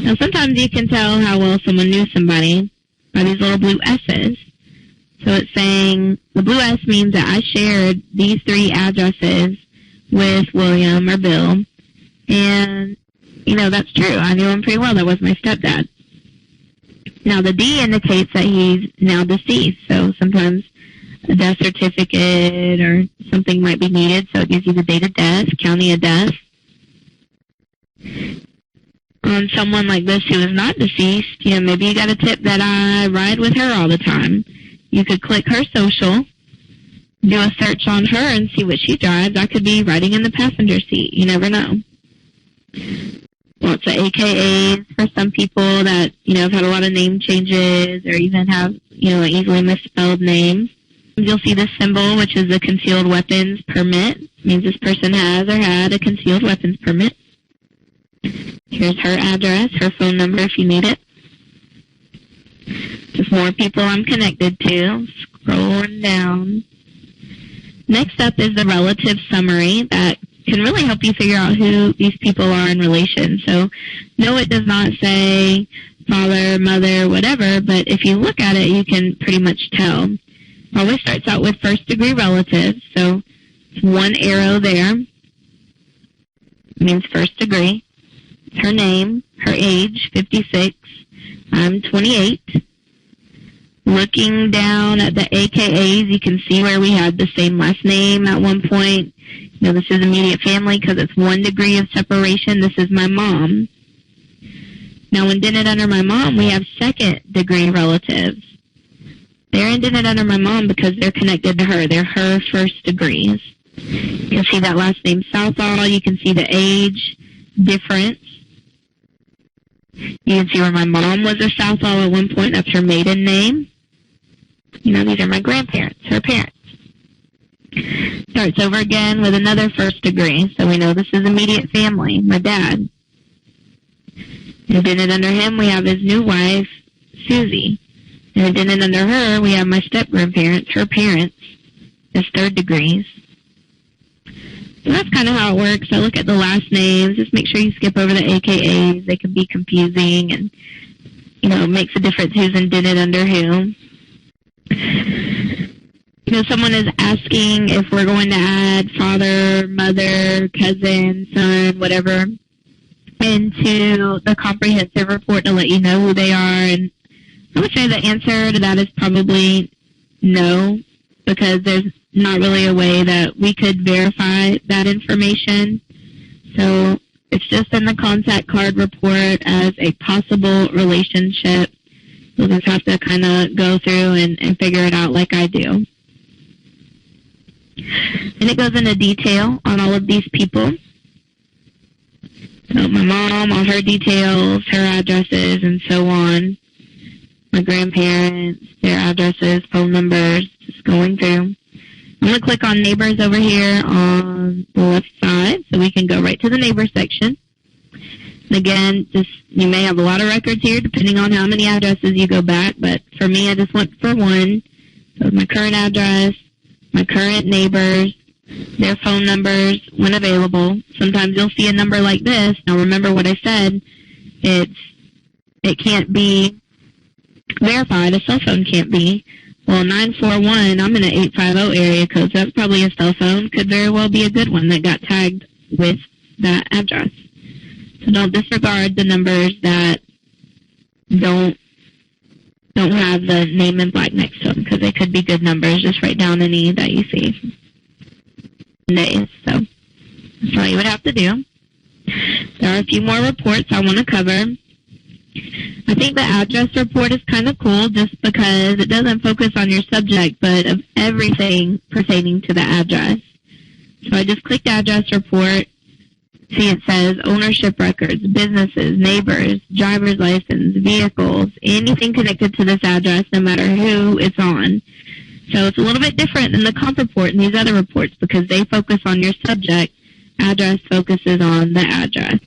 Now, sometimes you can tell how well someone knew somebody by these little blue S's. So it's saying the blue S means that I shared these 3 addresses with William or Bill. And, that's true. I knew him pretty well. That was my stepdad. Now, the D indicates that he's now deceased. So sometimes a death certificate or something might be needed. So it gives you the date of death, county of death. On someone like this who is not deceased, maybe you got a tip that I ride with her all the time. You could click her social, do a search on her, and see what she drives. I could be riding in the passenger seat. You never know. Lots of AKAs for some people that, have had a lot of name changes or even have, easily misspelled names. You'll see this symbol, which is the concealed weapons permit. It means this person has or had a concealed weapons permit. Here's her address, her phone number if you need it. Just more people I'm connected to. Scrolling down. Next up is the relative summary that can really help you figure out who these people are in relation. So, no, it does not say father, mother, whatever, but if you look at it, you can pretty much tell. It always starts out with first-degree relatives, so it's one arrow there. It means first degree. It's her name, her age, 56. I'm 28. Looking down at the AKAs, you can see where we had the same last name at one point. This is immediate family because it's 1 degree of separation. This is my mom. Now, indented under my mom, we have second-degree relatives. They're indented under my mom because they're connected to her. They're her first degrees. You can see that last name, Southall. You can see the age difference. You can see where my mom was a Southall at one point. That's her maiden name. These are my grandparents, her parents. Starts over again with another first degree. So we know this is immediate family, my dad. Indented under him, we have his new wife, Susie. And indented under her, we have my step-grandparents, her parents, as third degrees. So that's kind of how it works. I look at the last names. Just make sure you skip over the AKAs. They can be confusing and, it makes a difference who's indented under who. Someone is asking if we're going to add father, mother, cousin, son, whatever, into the comprehensive report to let you know who they are. And I would say the answer to that is probably no, because there's not really a way that we could verify that information. So it's just in the contact card report as a possible relationship. You'll just have to kind of go through and figure it out like I do. And it goes into detail on all of these people. So my mom, all her details, her addresses, and so on. My grandparents, their addresses, phone numbers, just going through. I'm going to click on neighbors over here on the left side so we can go right to the neighbors section. And again, you may have a lot of records here depending on how many addresses you go back, but for me, I just went for one. So my current address, my current neighbors, their phone numbers when available. Sometimes you'll see a number like this. Now remember what I said. It can't be verified. A cell phone can't be. Well, 941, I'm in an 850 area code, so that's probably a cell phone. Could very well be a good one that got tagged with that address. So don't disregard the numbers that don't have the name in black next to them, because they could be good numbers. Just write down any that you see. Days. So that's all you would have to do. There are a few more reports I want to cover. I think the address report is kind of cool just because it doesn't focus on your subject, but of everything pertaining to the address. So I just clicked address report. See, it says ownership records, businesses, neighbors, driver's license, vehicles, anything connected to this address, no matter who it's on. So it's a little bit different than the comp report and these other reports because they focus on your subject. Address focuses on the address.